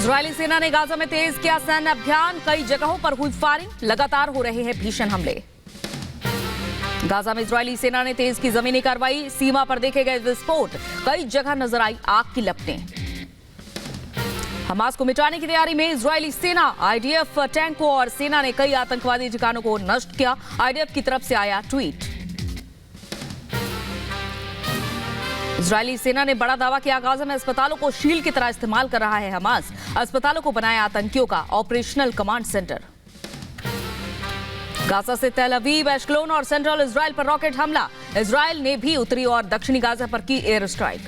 Israeli सेना ने Gaza में तेज किया सैन्य अभियान, कई जगहों पर हुई फायरिंग, लगातार हो रहे हैं भीषण हमले। गाजा में इजरायली सेना ने तेज की जमीनी कार्रवाई, सीमा पर देखे गए विस्फोट, कई जगह नजर आई आग की लपटें। हमास को मिटाने की तैयारी में इजरायली सेना, आईडीएफ टैंकों और सेना ने कई आतंकवादी ठिकानों को नष्ट किया। आईडीएफ की तरफ से आया ट्वीट। इजरायली सेना ने बड़ा दावा किया, गाजा में अस्पतालों को शील्ड की तरह इस्तेमाल कर रहा है हमास। अस्पतालों को बनाया आतंकियों का ऑपरेशनल कमांड सेंटर। गाजा से तेल अवीव, एशक्लोन और सेंट्रल इजराइल पर रॉकेट हमला। इजराइल ने भी उत्तरी और दक्षिणी गाजा पर की एयर स्ट्राइक।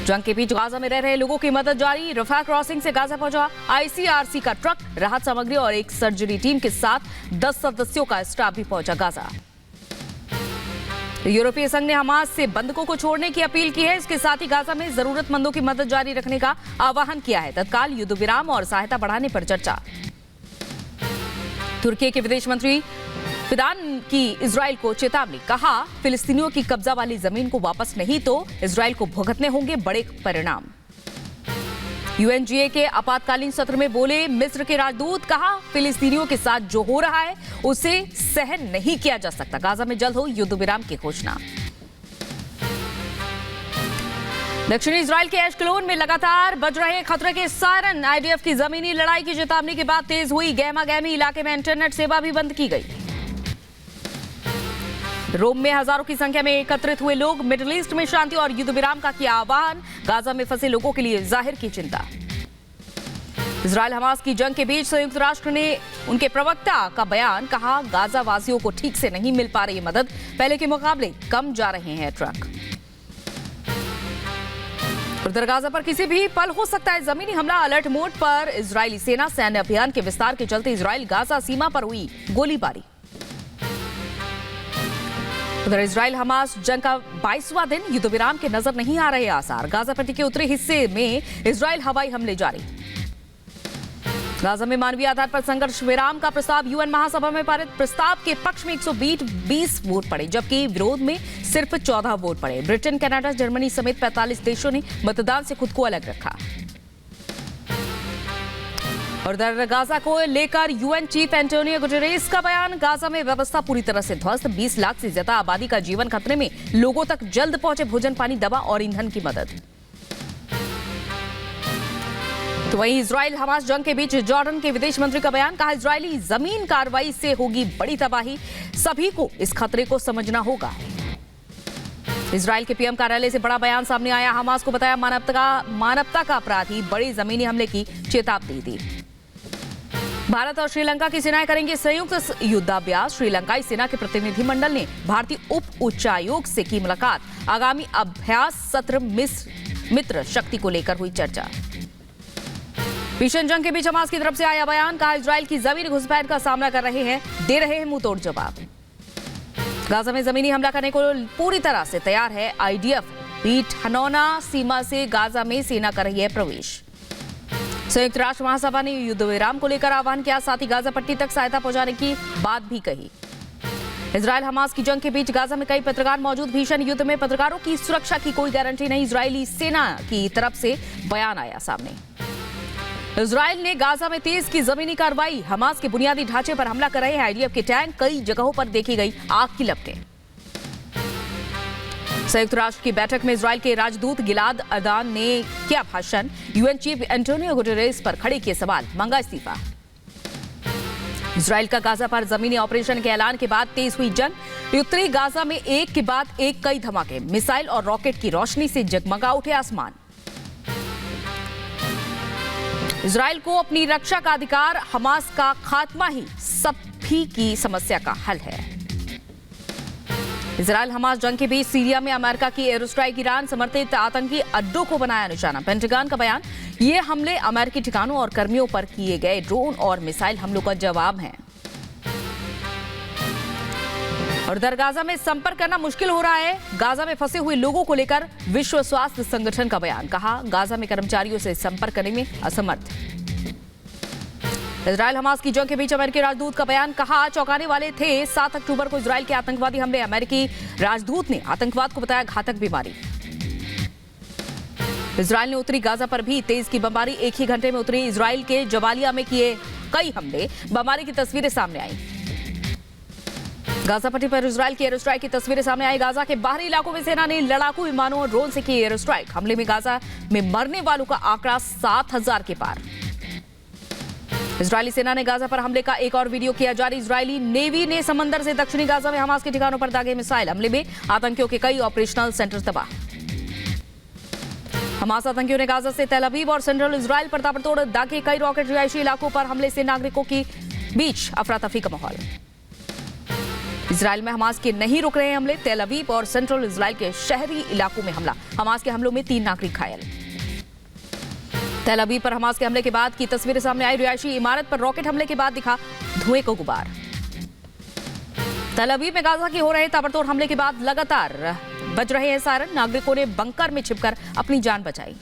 जंग के बीच गाजा में रह रहे लोगों की मदद जारी। रफा क्रॉसिंग से गाजा पहुंचा आईसीआरसी का ट्रक, राहत सामग्री और एक सर्जरी टीम के साथ 10 सदस्यों का स्टाफ भी पहुंचा गाजा। यूरोपीय संघ ने हमास से बंधकों को छोड़ने की अपील की है। इसके साथ ही गाजा में जरूरतमंदों की मदद जारी रखने का आह्वान किया है। तत्काल युद्ध विराम और सहायता बढ़ाने पर चर्चा। तुर्की के विदेश मंत्री फिदान की इजराइल को चेतावनी, कहा फिलिस्तीनियों की कब्जा वाली जमीन को वापस नहीं तो इजराइल को भुगतने होंगे बड़े परिणाम। यूएनजीए के आपातकालीन सत्र में बोले मिस्र के राजदूत, कहा फिलिस्तीनियों के साथ जो हो रहा है उसे सहन नहीं किया जा सकता। गाजा में जल्द हो युद्ध विराम की घोषणा। दक्षिणी इजराइल के एशक्लोन में लगातार बज रहे खतरे के सायरन। आईडीएफ की जमीनी लड़ाई की चेतावनी के बाद तेज हुई गहमा गहमी। इलाके में इंटरनेट सेवा भी बंद की गई। रोम में हजारों की संख्या में एकत्रित हुए लोग, मिडिल ईस्ट में शांति और युद्ध विराम का किया आह्वान। गाजा में फंसे लोगों के लिए जाहिर की चिंता। इजराइल हमास की जंग के बीच संयुक्त राष्ट्र ने उनके प्रवक्ता का बयान, कहा गाजा वासियों को ठीक से नहीं मिल पा रही मदद, पहले के मुकाबले कम जा रहे हैं ट्रक। उधर गाजा पर किसी भी पल हो सकता है जमीनी हमला, अलर्ट मोड पर इजरायली सेना। सैन्य अभियान के विस्तार के चलते इजराइल गाजा सीमा पर हुई गोलीबारी। उधर इजराइल हमास जंग का 22वां दिन, युद्ध विराम के नजर नहीं आ रहे आसार। गाजा पट्टी के उत्तरी हिस्से में इजराइल हवाई हमले जारी। गाजा में मानवीय आधार पर संघर्ष विराम का प्रस्ताव यूएन महासभा में पारित। प्रस्ताव के पक्ष में 120 वोट पड़े, जबकि विरोध में सिर्फ 14 वोट पड़े। ब्रिटेन, कनाडा, जर्मनी समेत 45 देशों ने मतदान से खुद को अलग रखा। और उधर गाजा को लेकर यूएन चीफ एंटोनियो गुटेरेस का बयान, गाजा में व्यवस्था पूरी तरह से ध्वस्त, 20 लाख से ज्यादा आबादी का जीवन खतरे में, लोगों तक जल्द पहुंचे भोजन, पानी, दवा और ईंधन की मदद। तो वहीं इजराइल हमास जंग के बीच जॉर्डन के विदेश मंत्री का बयान, कहा इजरायली जमीन कार्रवाई से होगी बड़ी तबाही, सभी को इस खतरे को समझना होगा। इजराइल के पीएम कार्यालय से बड़ा बयान सामने आया। हमास को बताया मानवता का अपराधी, बड़े जमीनी हमले की चेतावनी दी। भारत और श्रीलंका की सेनाएं करेंगे संयुक्त युद्धाभ्यास। श्रीलंकाई सेना के प्रतिनिधिमंडल ने भारतीय उप उच्चायोग से की मुलाकात। आगामी अभ्यास सत्र मित्र शक्ति को लेकर हुई चर्चा। भीषण जंग के बीच हमास की तरफ से आया बयान, कहा इजराइल की जमीनी घुसपैठ का सामना कर रहे हैं, दे रहे हैं मुंहतोड़ जवाब। गाजा में जमीनी हमला करने को पूरी तरह से तैयार है आईडीएफ। बीट हनौना सीमा से गाजा में सेना कर रही है प्रवेश। संयुक्त राष्ट्र महासभा ने युद्ध विराम को लेकर आह्वान किया, साथ ही गाजा पट्टी तक सहायता पहुंचाने की बात भी कही। इजराइल हमास की जंग के बीच गाजा में कई पत्रकार मौजूद। भीषण युद्ध में पत्रकारों की सुरक्षा की कोई गारंटी नहीं, इजरायली सेना की तरफ से बयान आया सामने। इजराइल ने गाजा में तेज की जमीनी कार्रवाई, हमास के बुनियादी ढांचे पर हमला कर रहे हैं आईडीएफ के टैंक, कई जगहों पर देखी गई आग की लपटें। संयुक्त राष्ट्र की बैठक में इजराइल के राजदूत गिलाद अरदान ने किया भाषण। यूएन चीफ एंटोनियो गुटेरेस पर खड़े किए सवाल, मांगा इस्तीफा। इजराइल का गाजा पर जमीनी ऑपरेशन के ऐलान के बाद तेज हुई जंग। उत्तरी गाजा में एक के बाद एक कई धमाके, मिसाइल और रॉकेट की रोशनी से जगमगा उठे आसमान। इजराइल को अपनी रक्षा का अधिकार, हमास का खात्मा ही सभी की समस्या का हल है। इजराइल हमास जंग के बीच सीरिया में अमेरिका की एयर स्ट्राइक, ईरान समर्थित आतंकी अड्डों को बनाया निशाना। पेंटागन का बयान, ये हमले अमेरिकी ठिकानों और कर्मियों पर किए गए ड्रोन और मिसाइल हमलों का जवाब हैं। और उधर गाजा में संपर्क करना मुश्किल हो रहा है। गाजा में फंसे हुए लोगों को लेकर विश्व स्वास्थ्य संगठन का बयान, कहा गाजा में कर्मचारियों से संपर्क करने में असमर्थ। इजराइल हमास की जंग के बीच अमेरिकी राजदूत का बयान, कहा चौंकाने वाले थे 7 अक्टूबर को इजराइल के आतंकवादी हमले। अमेरिकी राजदूत ने आतंकवाद को बताया घातक बीमारी। इजराइल ने उत्तरी गाजा पर भी तेज की बमबारी। एक ही घंटे में उत्तरी इजराइल के जबालिया में किए कई हमले। बमबारी की तस्वीरें सामने आई। गाजा पट्टी पर इजराइल की एयर स्ट्राइक की तस्वीरें सामने आई। गाजा के बाहरी इलाकों में सेना ने लड़ाकू विमानों और ड्रोन से की एयर स्ट्राइक। हमले में गाजा में मरने वालों का आंकड़ा 7,000 के पार। इजरायली सेना ने गाजा पर हमले का एक और वीडियो किया जारी। इजरायली नेवी ने समंदर से दक्षिणी गाजा में हमास के ठिकानों पर दागे मिसाइल। हमले में आतंकियों के कई ऑपरेशनल सेंटर तबाह। हमास आतंकियों ने गाजा से तेल अवीव और सेंट्रल इजराइल पर ताबड़तोड़ दागे कई रॉकेट रिहायशी इलाकों पर हमले से नागरिकों की बीच अफरा तफरी का माहौल। इजराइल में हमास के नहीं रुक रहे हमले। तेल अवीव और सेंट्रल इजराइल के शहरी इलाकों में हमला। हमास के हमलों में 3 नागरिक घायल। तेल अवीव पर हमास के हमले के बाद की तस्वीरें सामने आई। रिहायशी इमारत पर रॉकेट हमले के बाद दिखा धुएं को गुबार। तेल अवीव में गाजा के हो रहे ताबड़तोड़ हमले के बाद लगातार बज रहे हैं सायरन। नागरिकों ने बंकर में छिपकर अपनी जान बचाई।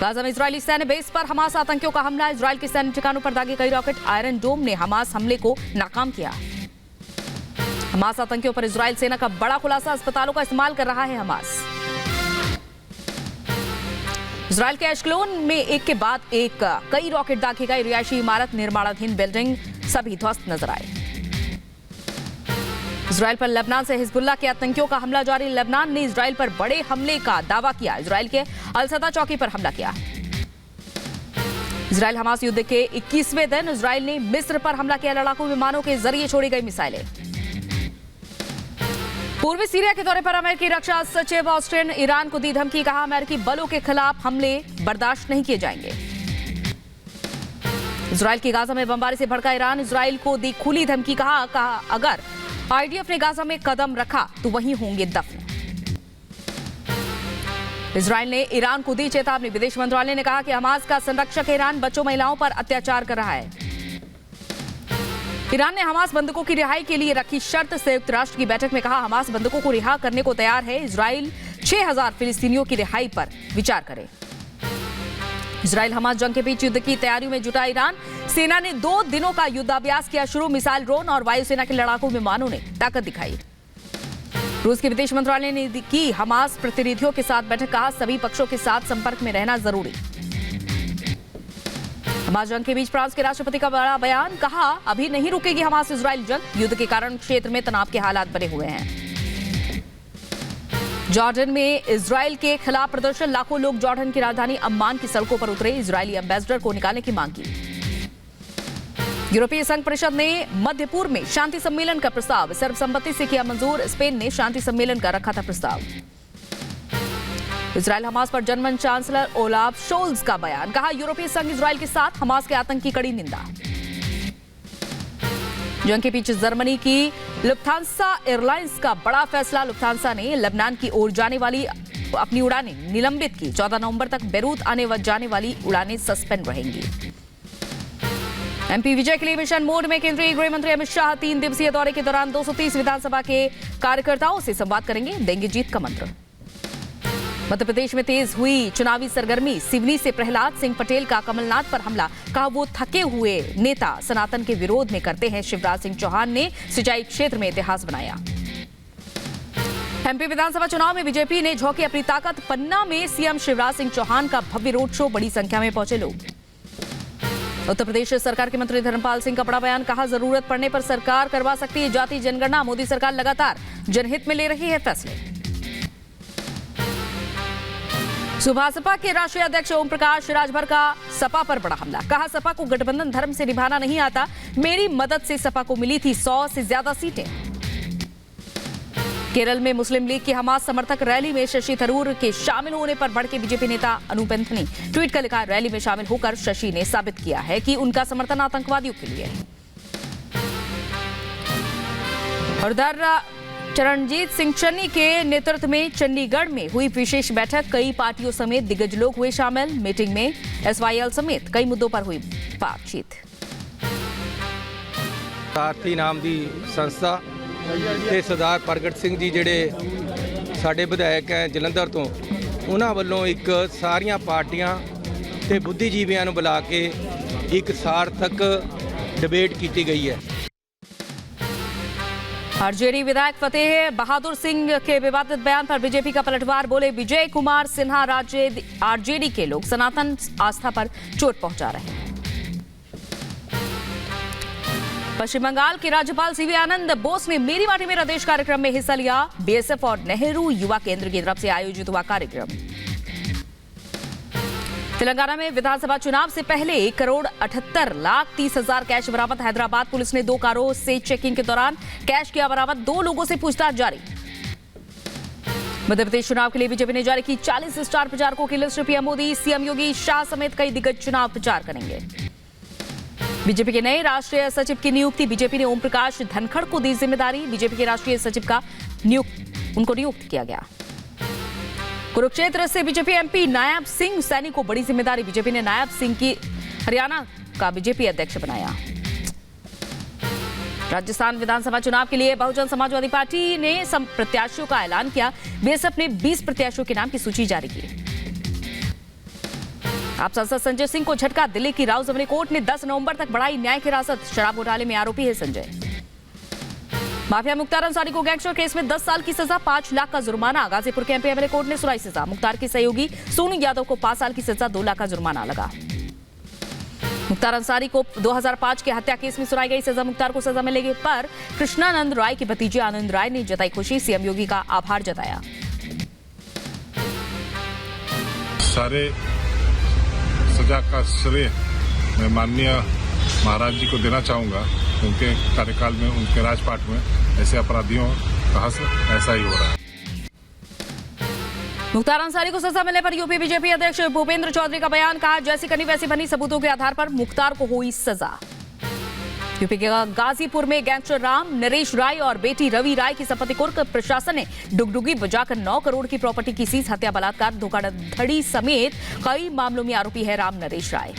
गाजा में इजरायली सैन्य बेस पर हमास आतंकियों का हमला। इजराइल के सैन्य ठिकानों पर दागे कई रॉकेट। आयरन डोम ने हमास हमले को नाकाम किया। हमास आतंकियों पर इजराइल सेना का बड़ा खुलासा। अस्पतालों का इस्तेमाल कर रहा है हमास। इजराइल के एशक्लोन में एक के बाद एक कई रॉकेट दागे गए। रिहायशी इमारत, निर्माणाधीन बिल्डिंग सभी ध्वस्त नजर आए। इजराइल पर लेबनान से हिजबुल्लाह के आतंकियों का हमला जारी। लेबनान ने इजराइल पर बड़े हमले का दावा किया। इजराइल के अल-सदा चौकी पर हमला किया। इजराइल हमास युद्ध के 21वें दिन इजराइल ने मिस्र पर हमला किया। लड़ाकू विमानों के जरिए छोड़ी गई मिसाइलें। पूर्वी सीरिया के दौरे पर अमेरिकी रक्षा सचिव ऑस्टिन ईरान को दी धमकी। कहा अमेरिकी बलों के खिलाफ हमले बर्दाश्त नहीं किए जाएंगे। इजराइल की गाजा में बमबारी से भड़का ईरान। इजराइल को दी खुली धमकी। कहा अगर आईडीएफ ने गाजा में कदम रखा तो वहीं होंगे दफन। इजराइल ने ईरान को दी चेतावनी। विदेश मंत्रालय ने कहा कि हमास का संरक्षक ईरान बच्चों महिलाओं पर अत्याचार कर रहा है। ईरान ने हमास बंधकों की रिहाई के लिए रखी शर्त। संयुक्त राष्ट्र की बैठक में कहा हमास बंधकों को रिहा करने को तैयार है। इजराइल 6,000 फिलिस्तीनियों की रिहाई पर विचार करे। इजराइल हमास जंग के बीच युद्ध की तैयारियों में जुटा ईरान। सेना ने 2 दिनों का युद्धाभ्यास किया शुरू। मिसाइल, ड्रोन और वायुसेना के लड़ाकू विमानों ने ताकत दिखाई। रूस के विदेश मंत्रालय ने की हमास प्रतिनिधियों के साथ बैठक। कहा सभी पक्षों के साथ संपर्क में रहना जरूरी। हमास जंग के बीच फ्रांस के राष्ट्रपति का बड़ा बयान। कहा अभी नहीं रुकेगी हमास इजराइल जंग। युद्ध के कारण क्षेत्र में तनाव के हालात बने हुए हैं। जॉर्डन में इजराइल के खिलाफ प्रदर्शन। लाखों लोग जॉर्डन की राजधानी अम्मान की सड़कों पर उतरे। इजरायली एम्बेसडर को निकालने की मांग की। यूरोपीय संघ परिषद ने मध्य पूर्व में शांति सम्मेलन का प्रस्ताव सर्वसम्मति से किया मंजूर। स्पेन ने शांति सम्मेलन का रखा था प्रस्ताव। इजराइल हमास पर जर्मन चांसलर ओलाफ शोल्ज का बयान। कहा यूरोपीय संघ इजराइल के साथ हमास के आतंक की कड़ी निंदा। जंग के पीछे जर्मनी की लुफ्थांसा एयरलाइंस का बड़ा फैसला। लुफ्थांसा ने लेबनान की ओर जाने वाली अपनी उड़ानें निलंबित की। 14 नवंबर तक बेरूत आने व जाने वाली उड़ानें सस्पेंड रहेंगी। एमपी विजय के लिए मिशन मोड में केंद्रीय गृह मंत्री अमित शाह 3 दिवसीय दौरे के दौरान 230 विधानसभा के कार्यकर्ताओं से संवाद करेंगे। देंगे जीत का मंत्र। मध्य प्रदेश में तेज हुई चुनावी सरगर्मी। सिवनी से प्रहलाद सिंह पटेल का कमलनाथ पर हमला। कहा वो थके हुए नेता सनातन के विरोध में करते हैं। शिवराज सिंह चौहान ने सिंचाई क्षेत्र में इतिहास बनाया। एमपी विधानसभा चुनाव में बीजेपी ने झोंकी अपनी ताकत। पन्ना में सीएम शिवराज सिंह चौहान का भव्य रोड शो। बड़ी संख्या में पहुंचे लोग। उत्तर प्रदेश सरकार के मंत्री धर्मपाल सिंह का बड़ा बयान। कहा जरूरत पड़ने पर सरकार करवा सकती है जाति जनगणना। मोदी सरकार लगातार जनहित में ले रही है फैसले। सुभासपा के राष्ट्रीय अध्यक्ष ओम प्रकाश राजभर का सपा पर बड़ा हमला। कहा सपा को गठबंधन धर्म से निभाना नहीं आता। मेरी मदद से सपा को मिली थी 100 से ज्यादा सीटें। केरल में मुस्लिम लीग की हमास समर्थक रैली में शशि थरूर के शामिल होने पर भड़के बीजेपी नेता अनूप एंथनी। ट्वीट कर लिखा रैली में शामिल होकर शशि ने साबित किया है कि उनका समर्थन आतंकवादियों के लिए। और चरणजीत सिंह चन्नी के नेतृत्व में चंडीगढ़ में हुई विशेष बैठक। कई पार्टियों समेत दिग्गज लोग हुए शामिल। मीटिंग में एसवाईएल समेत कई मुद्दों पर हुई बातचीत। सारथी नाम की संस्था ਤੇ ਸਰਦਾਰ ਪ੍ਰਗਟ ਸਿੰਘ ਜੀ ਜਿਹੜੇ ਸਾਡੇ ਵਿਧਾਇਕ ਹੈ ਜਲੰਧਰ ਤੋਂ, ਉਹਨਾਂ ਵੱਲੋਂ ਇੱਕ ਸਾਰੀਆਂ ਪਾਰਟੀਆਂ ਤੇ ਬੁੱਧੀਜੀਵੀਆਂ ਨੂੰ ਬੁਲਾ ਕੇ ਇੱਕ ਸਾਰਥਕ ਡਿਬੇਟ ਕੀਤੀ ਗਈ ਹੈ। आरजेडी विधायक फतेह बहादुर सिंह के विवादित बयान पर बीजेपी का पलटवार। बोले विजय कुमार सिन्हा राज्य आरजेडी के लोग सनातन आस्था पर चोट पहुंचा रहे हैं। पश्चिम बंगाल के राज्यपाल सीवी आनंद बोस ने मेरी माटी मेरा देश कार्यक्रम में हिस्सा लिया। बीएसएफ और नेहरू युवा केंद्र की तरफ से आयोजित हुआ कार्यक्रम। तेलंगाना में विधानसभा चुनाव से पहले 1,78,30,000 कैश बरामद। हैदराबाद पुलिस ने 2 कारों से चेकिंग के दौरान कैश किया बरामद। 2 लोगों से पूछताछ जारी। मध्य प्रदेश चुनाव के लिए बीजेपी ने जारी की 40 स्टार प्रचारकों की लिस्ट। पीएम मोदी, सीएम योगी, शाह समेत कई दिग्गज चुनाव प्रचार करेंगे। बीजेपी के नए राष्ट्रीय सचिव की नियुक्ति। बीजेपी ने ओम प्रकाश धनखड़ को दी जिम्मेदारी। बीजेपी के राष्ट्रीय सचिव का नियुक्त किया गया। कुरुक्षेत्र से बीजेपी एमपी नायब सिंह सैनी को बड़ी जिम्मेदारी। बीजेपी ने नायब सिंह की हरियाणा का बीजेपी अध्यक्ष बनाया। राजस्थान विधानसभा चुनाव के लिए बहुजन समाजवादी पार्टी ने प्रत्याशियों का ऐलान किया। बीएसएफ ने 20 प्रत्याशियों के नाम की सूची जारी की। आप सांसद संजय सिंह को झटका। दिल्ली की राव जमनी कोर्ट ने 10 नवंबर तक बढ़ाई न्यायिक हिरासत। शराब घोटाले में आरोपी है संजय। माफिया मुख्तार अंसारी को गैंगस्टर केस में 10 साल की सजा, 5 लाख का जुर्माना। गाजीपुर के एमपी एमएलए कोर्ट ने सुनाई सजा। मुख्तार के सहयोगी सोनू यादव को 5 साल की सजा, 2 लाख का जुर्माना लगा। मुख्तार अंसारी को 2005 के हत्या केस में सुनाई गई सजा। मुख्तार को सजा मिलेगी पर कृष्णानंद राय के भतीजे आनंद राय ने जताई खुशी। सीएम योगी का आभार जताया। सारे सजा का श्रेय मैं माननीय महाराज जी को देना चाहूंगा। उनके कार्यकाल में, उनके राजपाट में ऐसे अपराधियों का हश्र ऐसा ही हो रहा है। मुख्तार अंसारी को सजा मिलने पर यूपी बीजेपी अध्यक्ष भूपेंद्र चौधरी का बयान। कहा जैसी करनी वैसी बनी, सबूतों के आधार पर मुख्तार को हुई सजा। यूपी के गाजीपुर में गैंगस्टर राम नरेश राय और बेटी रवि राय की संपत्ति कुर्क। प्रशासन ने डुगडुगी बजाकर 9 करोड़ की प्रॉपर्टी की सीज। हत्या, बलात्कार, धोखाधड़ी समेत कई मामलों में आरोपी है राम नरेश राय।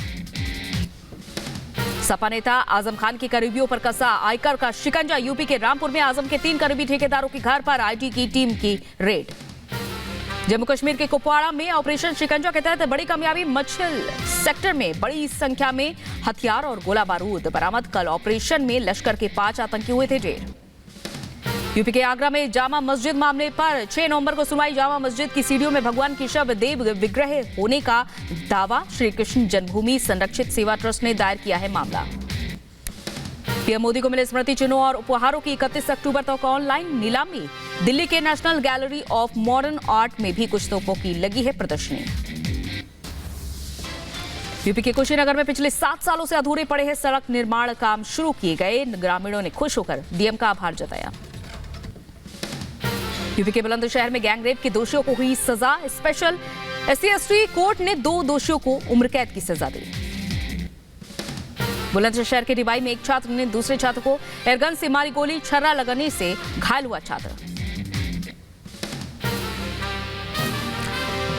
सपा नेता आजम खान के करीबियों पर कसा आयकर का शिकंजा। यूपी के रामपुर में आजम के 3 करीबी ठेकेदारों के घर पर आईटी की टीम की रेड। जम्मू कश्मीर के कुपवाड़ा में ऑपरेशन शिकंजा के तहत बड़ी कामयाबी। मच्छल सेक्टर में बड़ी संख्या में हथियार और गोला बारूद बरामद। कल ऑपरेशन में लश्कर के 5 आतंकी हुए थे ढेर। यूपी के आगरा में जामा मस्जिद मामले पर 6 नवंबर को सुनवाई। जामा मस्जिद की सीढ़ियों में भगवान की शव देव विग्रह होने का दावा। श्री कृष्ण जन्मभूमि संरक्षित सेवा ट्रस्ट ने दायर किया है मामला। पीएम मोदी को मिले स्मृति चिन्हों और उपहारों की 31 अक्टूबर तक ऑनलाइन नीलामी। दिल्ली के national gallery of modern art में भी कुछ तोपों की लगी है प्रदर्शनी। यूपी के कुशीनगर में पिछले 7 सालों से अधूरे पड़े हैं सड़क निर्माण काम शुरू किए गए। ग्रामीणों ने खुश होकर डीएम का आभार जताया। यूपी के बुलंदशहर में गैंगरेप के दोषियों को हुई सजा। स्पेशल SC/ST कोर्ट ने 2 दोषियों को उम्र कैद की सजा दी। बुलंदशहर के डिबाई में एक छात्र ने दूसरे छात्र को एयरगन से मारी गोली। छर्रा लगने से घायल हुआ छात्र।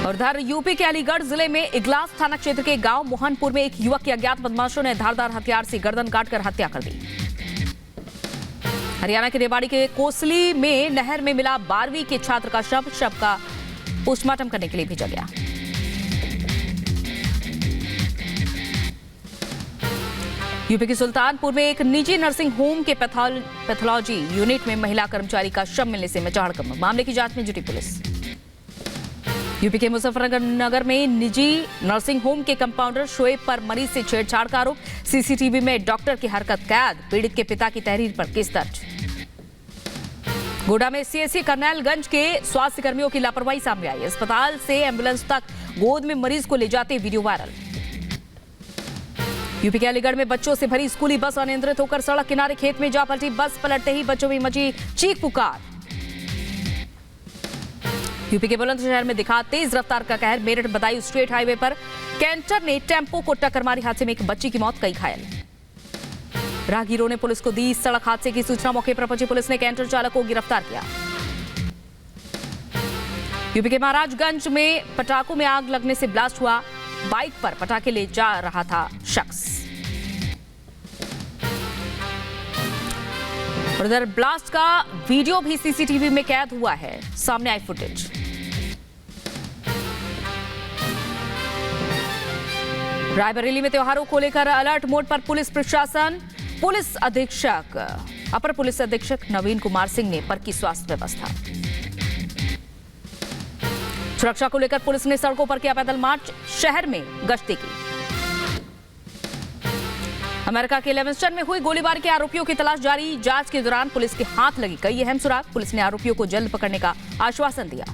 और उधर यूपी के अलीगढ़ जिले में इगलास थाना क्षेत्र के गांव मोहनपुर में एक युवक की अज्ञात बदमाशों ने धारदार हथियार से गर्दन काटकर हत्या कर दी। हरियाणा के रेवाड़ी के कोसली में नहर में मिला 12वीं के छात्र का शव का पोस्टमार्टम करने के लिए भेजा गया। यूपी के सुल्तानपुर में एक निजी नर्सिंग होम के पैथोलॉजी यूनिट में महिला कर्मचारी का शव मिलने से मचा हड़कंप। मामले की जांच में जुटी पुलिस। यूपी के मुजफ्फरनगर में निजी नर्सिंग होम के कंपाउंडर शोएब पर मरीज से छेड़छाड़ का आरोप। सीसीटीवी में डॉक्टर की हरकत कैद। पीड़ित के पिता की तहरीर पर केस दर्ज। गोड्डा में CSC करनैलगंज के स्वास्थ्य कर्मियों की लापरवाही सामने आई। अस्पताल से एम्बुलेंस तक गोद में मरीज को ले जाते वीडियो वायरल। यूपी के अलीगढ़ में बच्चों से भरी स्कूली बस अनियंत्रित होकर सड़क किनारे खेत में जा पलटी। बस पलटते ही बच्चों में मची चीख पुकार। यूपी के बुलंदशहर में दिखा तेज रफ्तार का कहर। मेरठ बदायूं स्टेट हाईवे पर कैंटर ने टेम्पो को टक्कर मारी। हादसे में एक बच्ची की मौत, कई घायल। राहगीरों ने पुलिस को दी सड़क हादसे की सूचना। मौके पर पहुंची पुलिस ने कैंटर चालक को गिरफ्तार किया। यूपी के महाराजगंज में पटाखों में आग लगने से ब्लास्ट हुआ। बाइक पर पटाखे ले जा रहा था शख्स। उधर ब्लास्ट का वीडियो भी सीसीटीवी में कैद हुआ है। सामने आई फुटेज। रायबरेली में त्योहारों को लेकर अलर्ट मोड पर पुलिस प्रशासन। पुलिस अधीक्षक अपर पुलिस अधीक्षक नवीन कुमार सिंह ने परखी स्वास्थ्य व्यवस्था। सुरक्षा को लेकर पुलिस ने सड़कों पर किया पैदल मार्च, शहर में गश्ती की। अमेरिका के लिविंगस्टन में हुई गोलीबारी के आरोपियों की तलाश जारी, जांच के दौरान पुलिस के हाथ लगी कई अहम सुराग। पुलिस ने आरोपियों को जल्द पकड़ने का आश्वासन दिया।